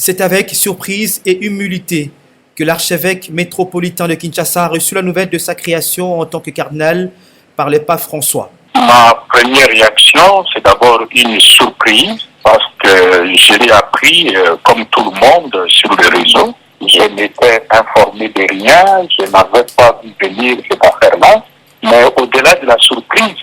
C'est avec surprise et humilité que l'archevêque métropolitain de Kinshasa a reçu la nouvelle de sa création en tant que cardinal par le pape François. Ma première réaction, c'est d'abord une surprise parce que je l'ai appris comme tout le monde sur les réseaux. Je n'étais informé de rien, je n'avais pas vu venir cette affaire-là. Mais au-delà de la surprise,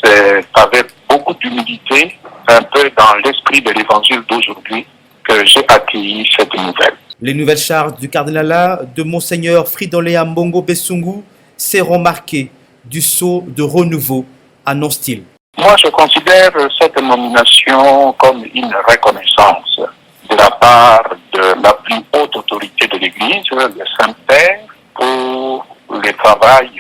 c'est avec beaucoup d'humilité, un peu dans l'esprit de l'évangile d'aujourd'hui, que j'ai accueilli cette nouvelle. Les nouvelles charges du cardinalat de Monseigneur Fridolin Ambongo Besungu seront marquées du sceau de renouveau à non-style. Moi, je considère cette nomination comme une reconnaissance de la part de la plus haute autorité de l'Église, le Saint-Père, pour le travail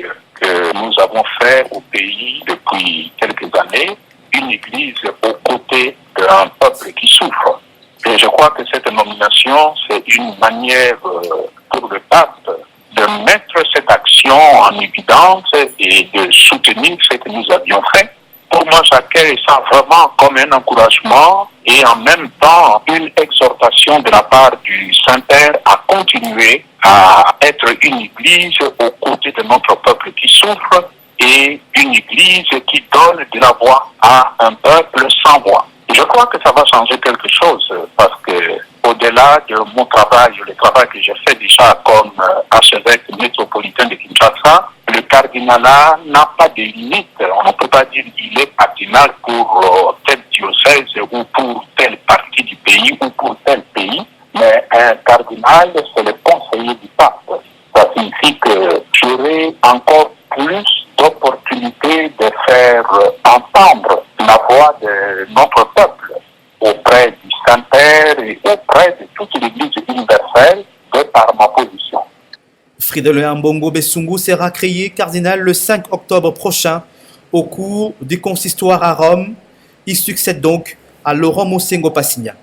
que nous avons fait au pays depuis quelques années, une Église aux côtés d'un peuple qui souffre. Et je crois que cette nomination, c'est une manière pour le pape de mettre cette action en évidence et de soutenir ce que nous avions fait. Pour moi, j'accueille ça vraiment comme un encouragement et en même temps une exhortation de la part du Saint-Père à continuer à être une Église aux côtés de notre peuple qui souffre et une Église qui donne de la voix à un peuple sans voix. Je crois que ça va changer quelque chose parce que au-delà de mon travail, le travail que j'ai fait déjà comme archevêque métropolitain de Kinshasa, le cardinalat n'a pas de limite. On ne peut pas dire qu'il est cardinal pour tel diocèse ou pour telle partie du pays ou pour tel pays, mais un cardinal, c'est le conseiller du pape. Ça signifie que j'aurai encore plus d'opportunités de faire entendre la voix de notre peuple auprès du Saint-Père et auprès de toute l'Église universelle de par ma position. Fridolin Ambongo Besungu sera créé cardinal le 5 octobre prochain au cours du consistoire à Rome. Il succède donc à Laurent Mosengo Passigna.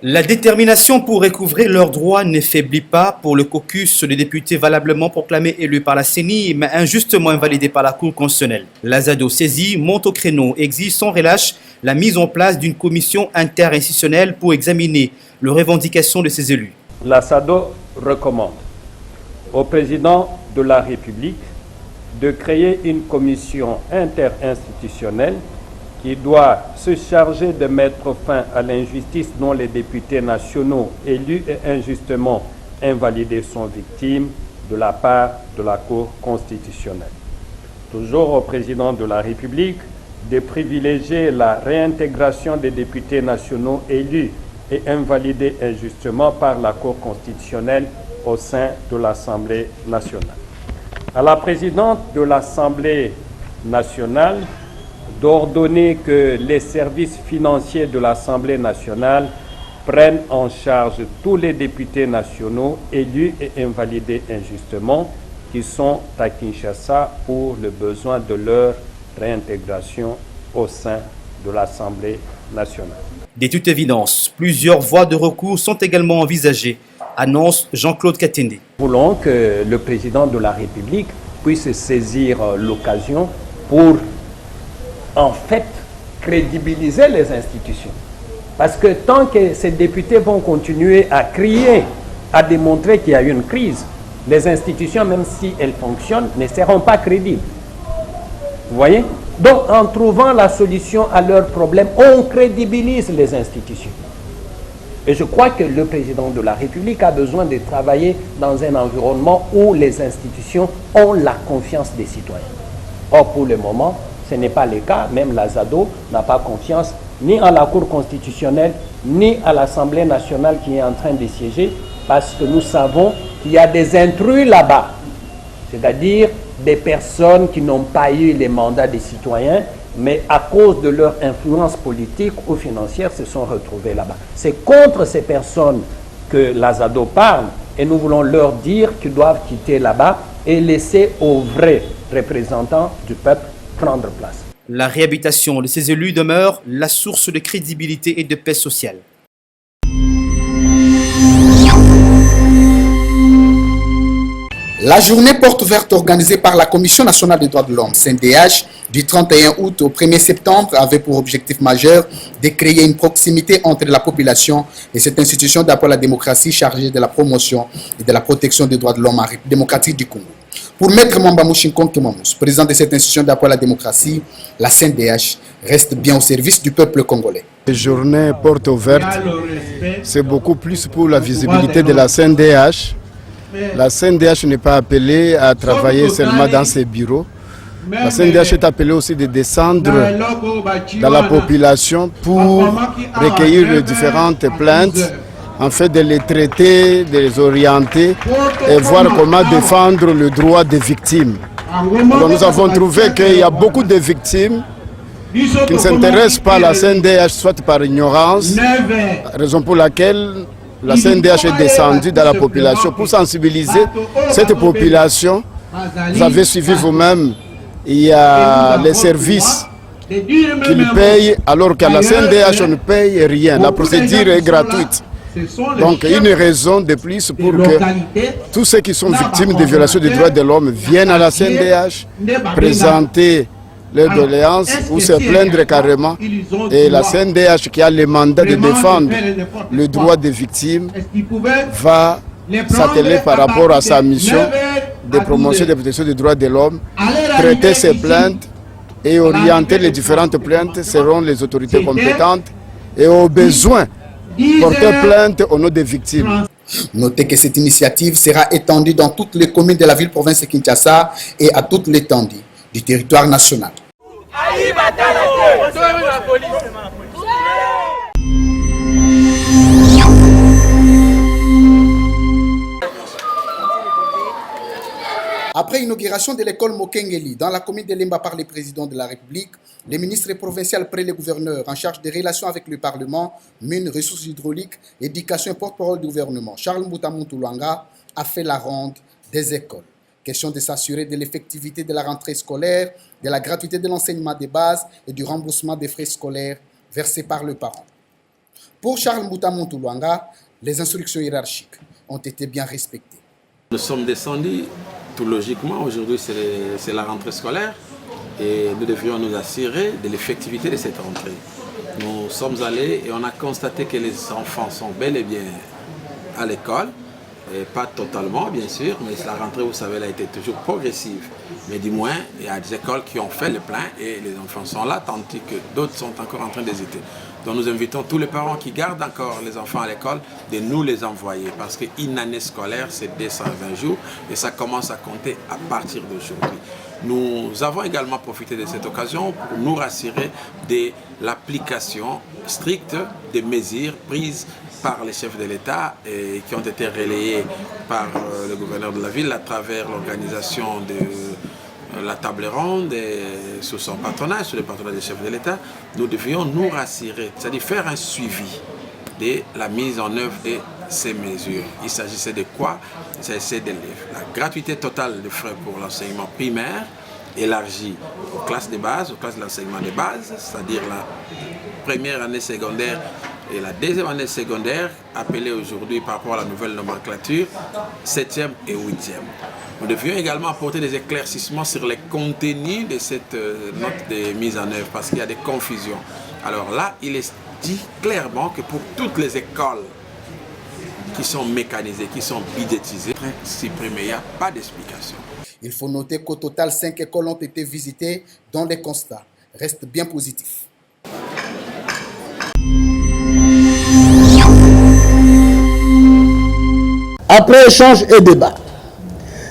La détermination pour recouvrer leurs droits ne faiblit pas pour le caucus des députés valablement proclamés élus par la CENI, mais injustement invalidés par la Cour constitutionnelle. L'Azado saisie monte au créneau et exige sans relâche la mise en place d'une commission interinstitutionnelle pour examiner les revendications de ces élus. L'Azado recommande au président de la République de créer une commission interinstitutionnelle qui doit se charger de mettre fin à l'injustice dont les députés nationaux élus et injustement invalidés sont victimes de la part de la Cour constitutionnelle. Toujours au président de la République de privilégier la réintégration des députés nationaux élus et invalidés injustement par la Cour constitutionnelle au sein de l'Assemblée nationale. À la présidente de l'Assemblée nationale d'ordonner que les services financiers de l'Assemblée nationale prennent en charge tous les députés nationaux élus et invalidés injustement qui sont à Kinshasa pour le besoin de leur réintégration au sein de l'Assemblée nationale. De toute évidence, plusieurs voies de recours sont également envisagées, annonce Jean-Claude Katende. Nous voulons que le président de la République puisse saisir l'occasion pour en fait crédibiliser les institutions. Parce que tant que ces députés vont continuer à crier, à démontrer qu'il y a une crise, les institutions, même si elles fonctionnent, ne seront pas crédibles. Vous voyez? Donc, en trouvant la solution à leurs problèmes, on crédibilise les institutions. Et je crois que le président de la République a besoin de travailler dans un environnement où les institutions ont la confiance des citoyens. Or, pour le moment, ce n'est pas le cas. Même l'Azado n'a pas confiance ni en la Cour constitutionnelle, ni à l'Assemblée nationale qui est en train de siéger, parce que nous savons qu'il y a des intrus là-bas, c'est-à-dire des personnes qui n'ont pas eu les mandats des citoyens, mais à cause de leur influence politique ou financière se sont retrouvés là-bas. C'est contre ces personnes que l'Azado parle, et nous voulons leur dire qu'ils doivent quitter là-bas et laisser aux vrais représentants du peuple prendre place. La réhabilitation de ces élus demeure la source de crédibilité et de paix sociale. La journée porte ouverte organisée par la Commission nationale des droits de l'homme, CNDH, du 31 août au 1er septembre avait pour objectif majeur de créer une proximité entre la population et cette institution d'appui à la démocratie chargée de la promotion et de la protection des droits de l'homme en République démocratique du Congo. Pour Maître Mwambamouchi Nkonkemamous, président de cette institution d'appui à la démocratie, la CNDH reste bien au service du peuple congolais. La journée porte ouverte, c'est beaucoup plus pour la visibilité de la CNDH. La CNDH n'est pas appelée à travailler seulement dans ses bureaux. La CNDH est appelée aussi de descendre dans la population pour recueillir les différentes plaintes, en fait de les traiter, de les orienter et voir comment défendre le droit des victimes. Alors nous avons trouvé qu'il y a beaucoup de victimes qui ne s'intéressent pas à la CNDH, soit par ignorance, raison pour laquelle la CNDH est descendue dans la population pour sensibiliser cette population. Vous avez suivi vous-même, il y a les services qu'ils payent, alors qu'à la CNDH on ne paye rien. La procédure est gratuite. Donc une raison de plus pour que tous ceux qui sont victimes de violations des droits de l'homme viennent à la CNDH présenter leurs doléances ou se plaindre carrément. Et la CNDH qui a le mandat de défendre le droit des victimes va s'atteler par rapport à sa mission de promotion et de protection des droits de l'homme, traiter ces plaintes et orienter les différentes plaintes selon les autorités compétentes et au besoin porter plainte au nom des victimes. Notez que cette initiative sera étendue dans toutes les communes de la ville-province de Kinshasa et à toute l'étendue du territoire national. Après l'inauguration de l'école Mokengeli dans la commune de Lemba par le président de la République, le ministre provincial près le gouverneur en charge des relations avec le Parlement, mines, ressources hydrauliques, éducation et porte-parole du gouvernement, Charles Mbouta Moutoulouanga, a fait la ronde des écoles. Question de s'assurer de l'effectivité de la rentrée scolaire, de la gratuité de l'enseignement de base et du remboursement des frais scolaires versés par le parent. Pour Charles Mbouta Moutoulouanga, les instructions hiérarchiques ont été bien respectées. Nous sommes descendus, tout logiquement, aujourd'hui c'est la rentrée scolaire et nous devrions nous assurer de l'effectivité de cette rentrée. Nous sommes allés et on a constaté que les enfants sont bel et bien à l'école. Et pas totalement bien sûr, mais la rentrée, vous savez, elle a été toujours progressive. Mais du moins, il y a des écoles qui ont fait le plein et les enfants sont là, tandis que d'autres sont encore en train d'hésiter. Donc nous invitons tous les parents qui gardent encore les enfants à l'école de nous les envoyer parce qu'une année scolaire, c'est 220 jours et ça commence à compter à partir d'aujourd'hui. Nous avons également profité de cette occasion pour nous rassurer de l'application stricte des mesures prises par les chefs de l'État et qui ont été relayés par le gouverneur de la ville à travers l'organisation de la table ronde et sous son patronage, sous le patronage des chefs de l'État. Nous devions nous rassurer, c'est-à-dire faire un suivi de la mise en œuvre de ces mesures. Il s'agissait de quoi? Il s'agissait de la gratuité totale des frais pour l'enseignement primaire élargie aux classes de base, aux classes de l'enseignement de base, c'est-à-dire la première année secondaire et la deuxième année secondaire, appelée aujourd'hui par rapport à la nouvelle nomenclature, 7e et 8e. Nous devions également apporter des éclaircissements sur les contenus de cette note de mise en œuvre, parce qu'il y a des confusions. Alors là, il est dit clairement que pour toutes les écoles qui sont mécanisées, qui sont budgétisées, supprimées, il n'y a pas d'explication. Il faut noter qu'au total, 5 écoles ont été visitées, dont les constats restent bien positifs. Après échange et débat,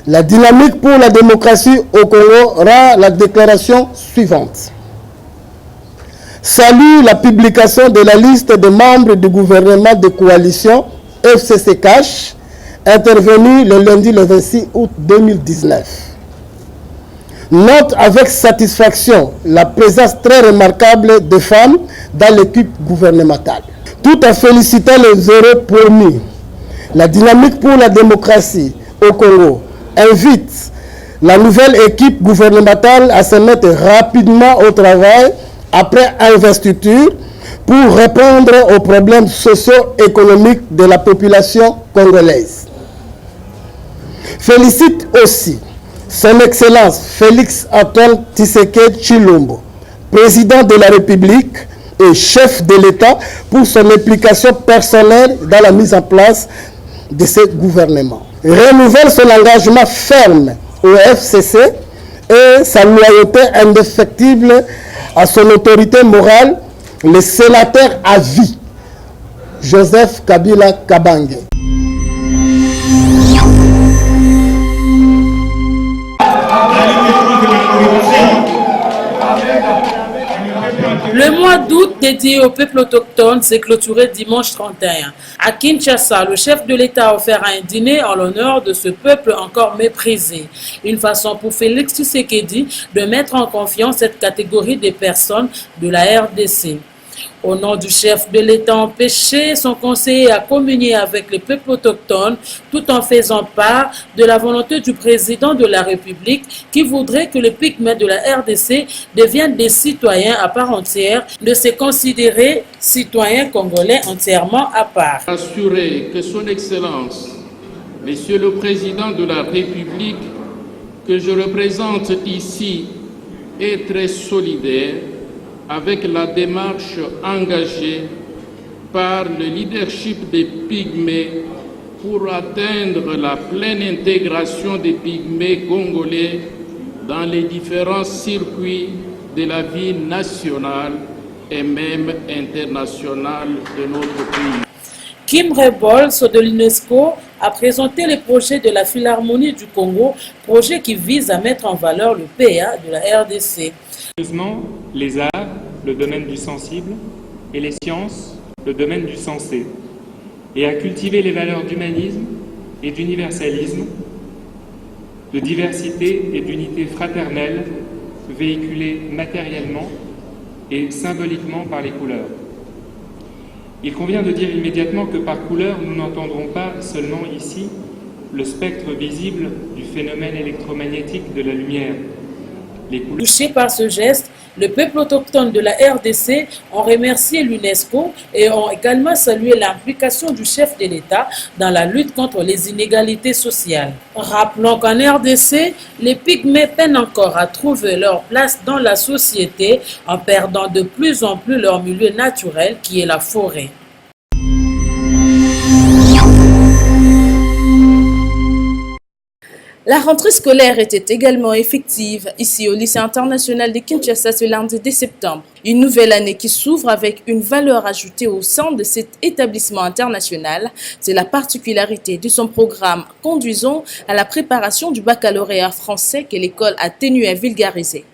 la dynamique pour la démocratie au Congo rend la déclaration suivante. Salue la publication de la liste des membres du gouvernement de coalition FCC-CACH intervenue le lundi le 26 août 2019. Note avec satisfaction la présence très remarquable de femmes dans l'équipe gouvernementale. Tout en félicitant les heureux promis, la dynamique pour la démocratie au Congo invite la nouvelle équipe gouvernementale à se mettre rapidement au travail après investiture pour répondre aux problèmes socio-économiques de la population congolaise. Félicite aussi Son Excellence Félix Antoine Tshisekedi Tshilombo, président de la République et chef de l'État, pour son implication personnelle dans la mise en place de ce gouvernement. Renouvelle son engagement ferme au FCC et sa loyauté indéfectible à son autorité morale, le sénateur à vie, Joseph Kabila Kabange. Le mois d'août dédié au peuple autochtone s'est clôturé dimanche 31. À Kinshasa, le chef de l'État a offert un dîner en l'honneur de ce peuple encore méprisé. Une façon pour Félix Tshisekedi de mettre en confiance cette catégorie de personnes de la RDC. Au nom du chef de l'État empêché, son conseiller a communié avec le peuple autochtone tout en faisant part de la volonté du président de la République qui voudrait que les pygmées de la RDC deviennent des citoyens à part entière, de se considérer citoyens congolais entièrement à part. Assurer que son Excellence, Monsieur le Président de la République, que je représente ici, est très solidaire avec la démarche engagée par le leadership des Pygmées pour atteindre la pleine intégration des Pygmées congolais dans les différents circuits de la vie nationale et même internationale de notre pays. Kim Rebols de l'UNESCO a présenté les projets de la Philharmonie du Congo, projet qui vise à mettre en valeur le PA de la RDC. Les arts, le domaine du sensible, et les sciences, le domaine du sensé, et à cultiver les valeurs d'humanisme et d'universalisme, de diversité et d'unité fraternelle, véhiculées matériellement et symboliquement par les couleurs. Il convient de dire immédiatement que par couleur, nous n'entendrons pas seulement ici le spectre visible du phénomène électromagnétique de la lumière. Touchés par ce geste, le peuple autochtone de la RDC ont remercié l'UNESCO et ont également salué l'implication du chef de l'État dans la lutte contre les inégalités sociales. Rappelons qu'en RDC, les pygmées peinent encore à trouver leur place dans la société en perdant de plus en plus leur milieu naturel qui est la forêt. La rentrée scolaire était également effective ici au lycée international de Kinshasa ce lundi 10 septembre. Une nouvelle année qui s'ouvre avec une valeur ajoutée au sein de cet établissement international. C'est la particularité de son programme conduisant à la préparation du baccalauréat français que l'école a tenu à vulgariser.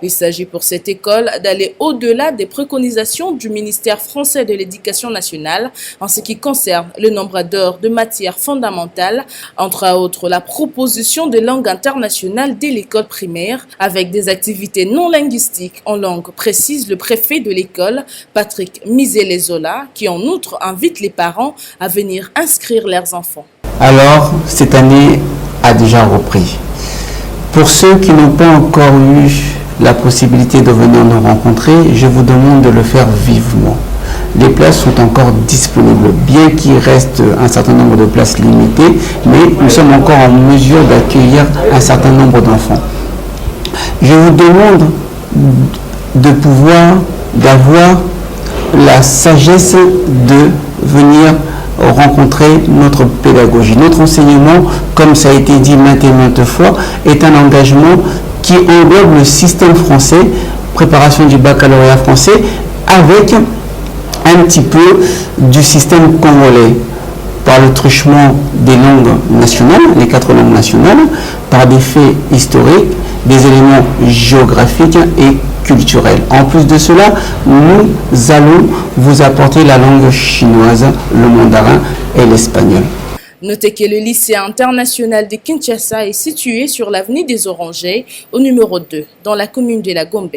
Il s'agit pour cette école d'aller au-delà des préconisations du ministère français de l'Éducation nationale en ce qui concerne le nombre d'heures de matières fondamentales, entre autres la proposition de langue internationale dès l'école primaire avec des activités non linguistiques en langue, précise le préfet de l'école, Patrick Mizelezola, qui en outre invite les parents à venir inscrire leurs enfants. Alors, cette année a déjà repris. Pour ceux qui n'ont pas encore eu la possibilité de venir nous rencontrer, je vous demande de le faire vivement. Les places sont encore disponibles, bien qu'il reste un certain nombre de places limitées, mais nous sommes encore en mesure d'accueillir un certain nombre d'enfants. Je vous demande d'avoir la sagesse de venir rencontrer notre pédagogie. Notre enseignement, comme ça a été dit maintes et maintes fois, est un engagement qui englobe le système français, préparation du baccalauréat français, avec un petit peu du système congolais, par le truchement des langues nationales, les 4 langues nationales, par des faits historiques, des éléments géographiques et culturels. En plus de cela, nous allons vous apporter la langue chinoise, le mandarin et l'espagnol. Notez que le lycée international de Kinshasa est situé sur l'avenue des Orangers, au numéro 2, dans la commune de la Gombe.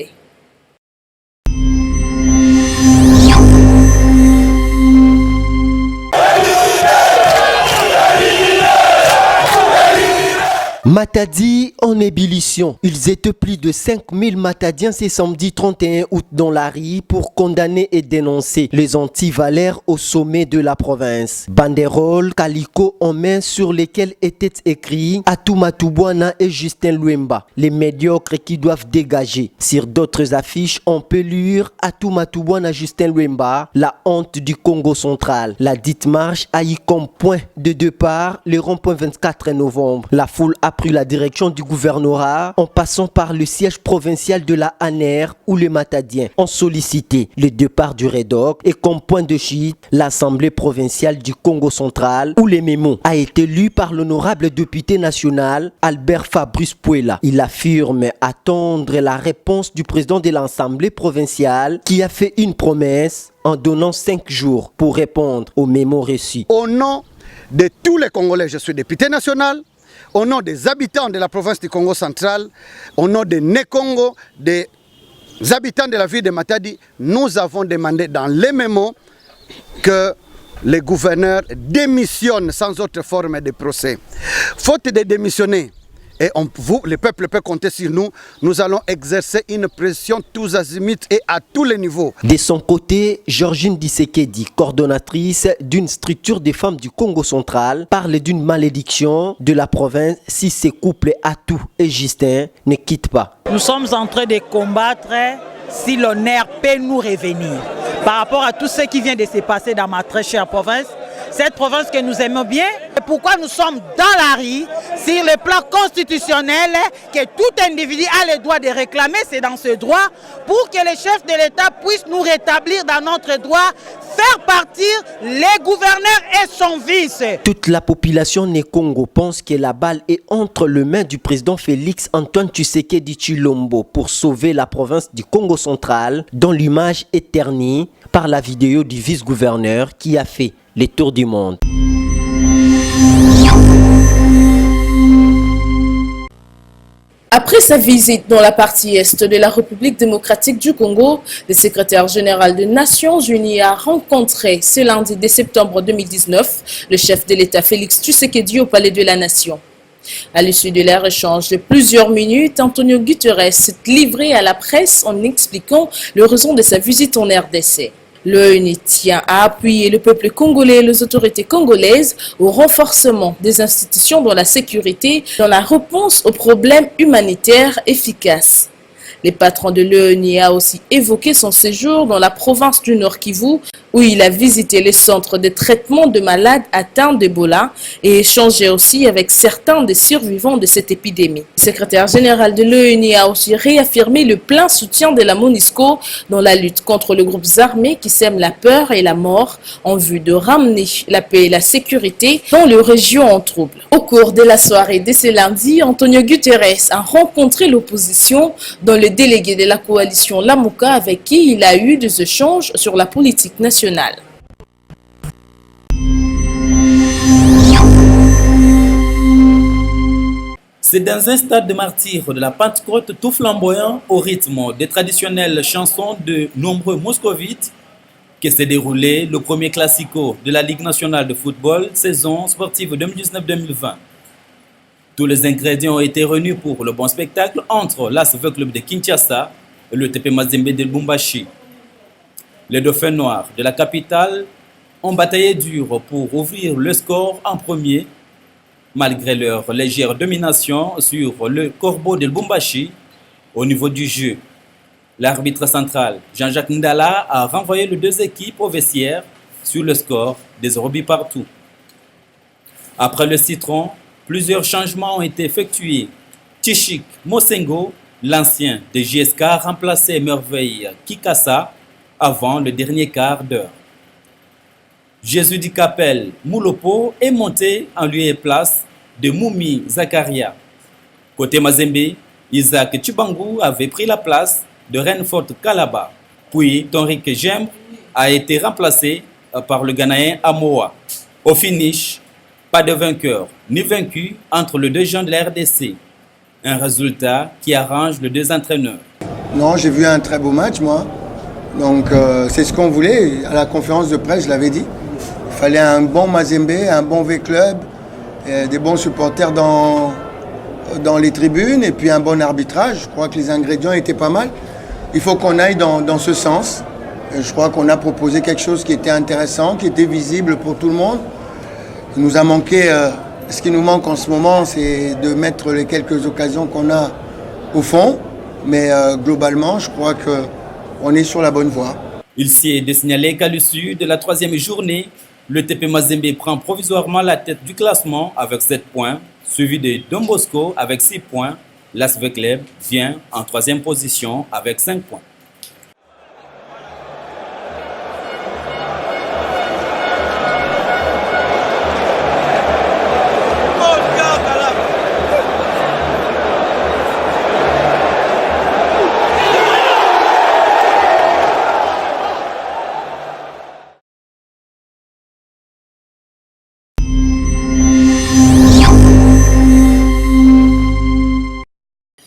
Matadi en ébullition. Ils étaient plus de 5000 Matadiens ce samedi 31 août dans la rue pour condamner et dénoncer les anti-valeurs au sommet de la province. Banderole, calico en main sur lesquels étaient écrits Atumatubwana et Justin Luemba, les médiocres qui doivent dégager. Sur d'autres affiches en pelure, Atumatubwana Justin Luemba, la honte du Congo central. La dite marche a eu comme point de départ le rond-point 24 novembre. La foule a pris la direction du gouvernorat en passant par le siège provincial de la ANER où les Matadiens ont sollicité le départ du REDOC et comme point de chute l'Assemblée provinciale du Congo central où le mémo a été lu par l'honorable député national Albert Fabrice Puela. Il affirme attendre la réponse du président de l'Assemblée provinciale qui a fait une promesse en donnant 5 jours pour répondre au mémo reçu. Au nom de tous les Congolais, je suis député national. Au nom des habitants de la province du Congo central, au nom des Né-Congo, des habitants de la ville de Matadi, nous avons demandé dans les mémos que les gouverneurs démissionnent sans autre forme de procès. Faute de démissionner, et vous, le peuple peut compter sur nous, nous allons exercer une pression tous azimuts et à tous les niveaux. De son côté, Georgine Disekedi, coordonnatrice d'une structure des femmes du Congo central, parle d'une malédiction de la province si ces couples Atou et Justin ne quittent pas. Nous sommes en train de combattre si l'honneur peut nous revenir. Par rapport à tout ce qui vient de se passer dans ma très chère province, cette province que nous aimons bien, et pourquoi nous sommes dans la rue, sur le plan constitutionnel, que tout individu a le droit de réclamer, c'est dans ce droit, pour que les chefs de l'État puissent nous rétablir dans notre droit, faire partir les gouverneurs et son vice. Toute la population Né-Congo pense que la balle est entre les mains du président Félix Antoine Tshisekedi Tshilombo pour sauver la province du Congo central, dont l'image est ternie par la vidéo du vice-gouverneur qui a fait les tours du monde. Après sa visite dans la partie est de la République démocratique du Congo, le secrétaire général des Nations Unies a rencontré ce lundi 10 septembre 2019 le chef de l'État Félix Tshisekedi au Palais de la Nation. À l'issue de leur échange de plusieurs minutes, Antonio Guterres s'est livré à la presse en expliquant les raisons de sa visite en RDC. L'ONU tient à appuyer le peuple congolais et les autorités congolaises au renforcement des institutions dans la sécurité, dans la réponse aux problèmes humanitaires efficaces. Le patron de l'ONU a aussi évoqué son séjour dans la province du Nord Kivu, où il a visité les centres de traitement de malades atteints d'Ebola et échangé aussi avec certains des survivants de cette épidémie. Le secrétaire général de l'ONU a aussi réaffirmé le plein soutien de la MONUSCO dans la lutte contre les groupes armés qui sèment la peur et la mort en vue de ramener la paix et la sécurité dans les régions en trouble. Au cours de la soirée de ce lundi, Antonio Guterres a rencontré l'opposition dans le délégué de la coalition Lamuka avec qui il a eu des échanges sur la politique nationale. C'est dans un stade de martyrs de la Pentecôte tout flamboyant au rythme des traditionnelles chansons de nombreux moscovites que s'est déroulé le premier classico de la Ligue nationale de football saison sportive 2019-2020. Tous les ingrédients ont été réunis pour le bon spectacle entre l'ASV Club de Kinshasa et le TP Mazembe de Lubumbashi. Les Dauphins noirs de la capitale ont bataillé dur pour ouvrir le score en premier, malgré leur légère domination sur le Corbeau de Lubumbashi au niveau du jeu. L'arbitre central, Jean-Jacques Ndala, a renvoyé les deux équipes au vestiaire sur le score des 0 buts partout. Après le citron, plusieurs changements ont été effectués. Tchik Mosengo, l'ancien de JSK, a remplacé Merveille Kikassa avant le dernier quart d'heure. Jésus du Capel Moulopo est monté en lieu et place de Moumi Zakaria. Côté Mazembe, Isaac Tchibangu avait pris la place de Renfort Kalaba. Puis Tonrik Gembre a été remplacé par le Ghanéen Amoa. Au finish, pas de vainqueur ni vaincu entre les deux gens de la RDC. Un résultat qui arrange les deux entraîneurs. Non, j'ai vu un très beau match, moi. Donc, c'est ce qu'on voulait. À la conférence de presse, je l'avais dit. Il fallait un bon Mazembe, un bon V-Club, des bons supporters dans dans les tribunes et puis un bon arbitrage. Je crois que les ingrédients étaient pas mal. Il faut qu'on aille dans ce sens. Je crois qu'on a proposé quelque chose qui était intéressant, qui était visible pour tout le monde. Il nous a manqué, ce qui nous manque en ce moment, c'est de mettre les quelques occasions qu'on a au fond. Mais globalement, je crois qu'on est sur la bonne voie. Il s'est de signaler qu'à l'issue de la troisième journée, le TP Mazembe prend provisoirement la tête du classement avec 7 points, suivi de Don Bosco avec 6 points. L'ASV Club vient en troisième position avec 5 points.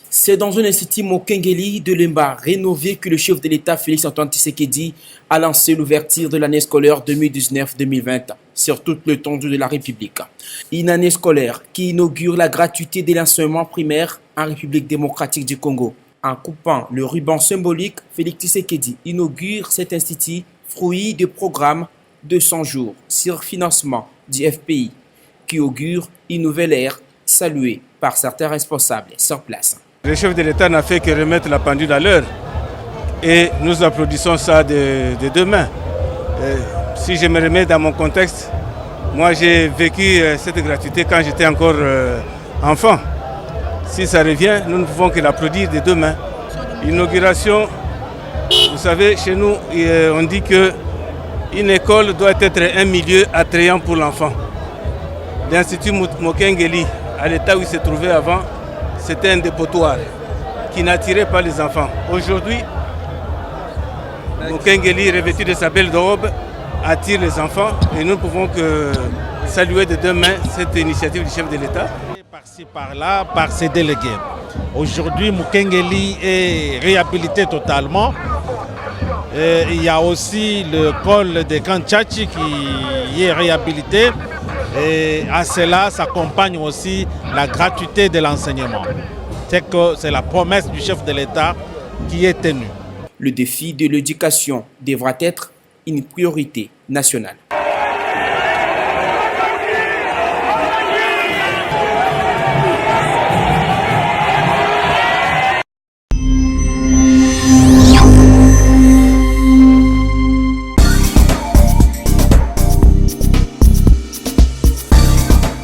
C'est dans un institut Mokengeli de Lemba rénové que le chef de l'État Félix-Antoine Tshisekedi a lancé l'ouverture de l'année scolaire 2019-2020 sur toute l'étendue de la République. Une année scolaire qui inaugure la gratuité de l'enseignement primaire en République démocratique du Congo. En coupant le ruban symbolique, Félix Tshisekedi inaugure cet institut, fruit de programmes de 100 jours sur financement du FPI, qui augure une nouvelle ère saluée par certains responsables sur place. Le chef de l'État n'a fait que remettre la pendule à l'heure et nous applaudissons ça de deux mains. Si je me remets dans mon contexte, moi j'ai vécu cette gratuité quand j'étais encore enfant. Si ça revient, nous ne pouvons que l'applaudir de deux mains. Inauguration, vous savez, chez nous, on dit qu'une école doit être un milieu attrayant pour l'enfant. L'Institut Mokengeli, à l'état où il se trouvait avant, c'était un dépotoir qui n'attirait pas les enfants. Aujourd'hui, Mokengeli, revêtu de sa belle robe, attire les enfants et nous ne pouvons que saluer de deux mains cette initiative du chef de l'État. Par-ci, par-là, par ses délégués. Aujourd'hui, Mokengeli est réhabilité totalement. Et il y a aussi le col de Kantchachi qui est réhabilité. Et à cela s'accompagne aussi la gratuité de l'enseignement. C'est que c'est la promesse du chef de l'État qui est tenue. Le défi de l'éducation devra être une priorité nationale.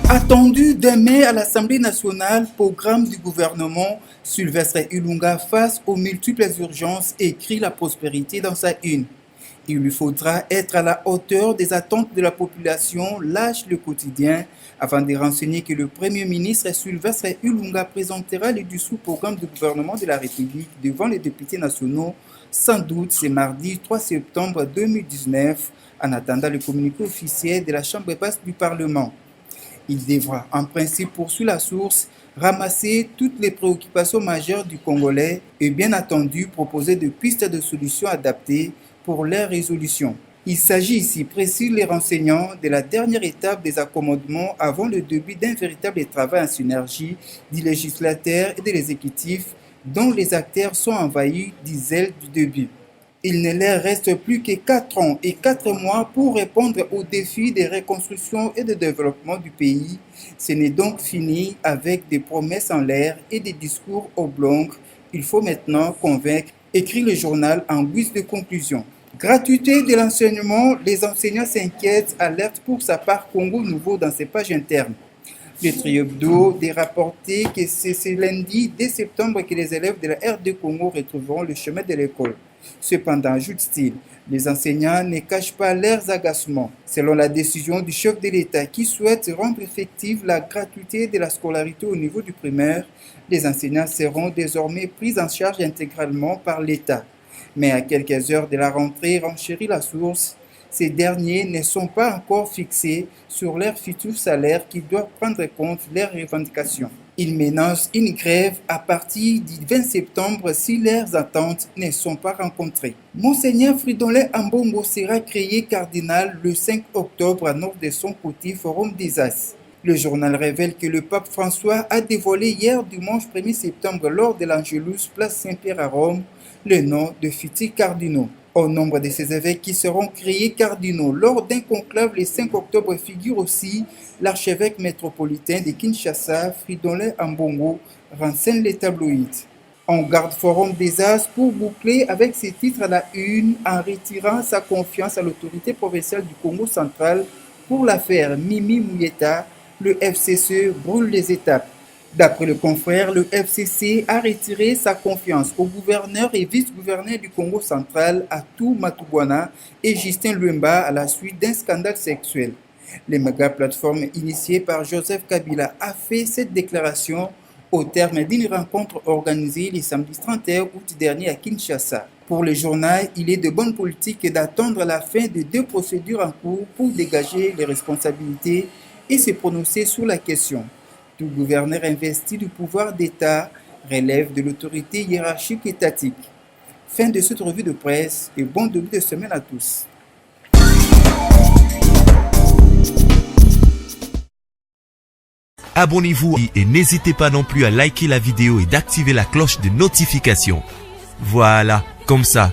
Attendu demain à l'Assemblée nationale, programme du gouvernement, Sylvestre Ilunga face aux multiples urgences écrit la prospérité dans sa une. Il lui faudra être à la hauteur des attentes de la population, lâche le quotidien, avant de renseigner que le Premier ministre Sylvestre Ilunga présentera le dessous-programme du gouvernement de la République devant les députés nationaux, sans doute ce mardi 3 septembre 2019, en attendant le communiqué officiel de la Chambre basse du Parlement. Il devra, en principe, poursuivre la source, ramasser toutes les préoccupations majeures du Congolais et bien entendu proposer des pistes de solutions adaptées pour leur résolution. Il s'agit ici, précise les renseignants, de la dernière étape des accommodements avant le début d'un véritable travail en synergie du législateur et de l'exécutif dont les acteurs sont envahis du zèle du début. Il ne leur reste plus que 4 ans et 4 mois pour répondre aux défis de reconstruction et de développement du pays. Ce n'est donc fini avec des promesses en l'air et des discours oblongs. Il faut maintenant convaincre, écrit le journal en guise de conclusion. Gratuité de l'enseignement, les enseignants s'inquiètent, alerte pour sa part Congo Nouveau dans ses pages internes. Le Trioubdo a rapporté que c'est ce lundi 2 septembre que les élèves de la RD Congo retrouveront le chemin de l'école. Cependant, ajoute-t-il, les enseignants ne cachent pas leurs agacements. Selon la décision du chef de l'État qui souhaite rendre effective la gratuité de la scolarité au niveau du primaire, les enseignants seront désormais pris en charge intégralement par l'État. Mais à quelques heures de la rentrée, renchérit la source, ces derniers ne sont pas encore fixés sur leur futur salaire qui doit prendre compte leurs revendications. Ils menacent une grève à partir du 20 septembre si leurs attentes ne sont pas rencontrées. Monseigneur Fridolin Ambongo sera créé cardinal le 5 octobre à nord de son petit forum des As. Le journal révèle que le pape François a dévoilé hier dimanche 1er septembre lors de l'Angelus place Saint-Pierre à Rome le nom de futurs cardinaux. Au nombre de ces évêques qui seront créés cardinaux lors d'un conclave le 5 octobre figure aussi l'archevêque métropolitain de Kinshasa, Fridolin Ambongo, renseigne les tabloïds. On garde forum des As pour boucler avec ses titres à la une en retirant sa confiance à l'autorité provinciale du Congo central pour l'affaire Mimi Mouyeta. Le FCC brûle les étapes. D'après le confrère, le FCC a retiré sa confiance au gouverneur et vice-gouverneur du Congo central, Atou Matubwana, et Justin Luemba à la suite d'un scandale sexuel. Les méga-plateformes initiées par Joseph Kabila a fait cette déclaration au terme d'une rencontre organisée le samedi 31 août dernier à Kinshasa. Pour le journal, il est de bonne politique d'attendre la fin de 2 procédures en cours pour dégager les responsabilités et se prononcer sur la question. Tout gouverneur investi du pouvoir d'État relève de l'autorité hiérarchique étatique. Fin de cette revue de presse et bon début de semaine à tous. Abonnez-vous et n'hésitez pas non plus à liker la vidéo et d'activer la cloche de notification. Voilà, comme ça,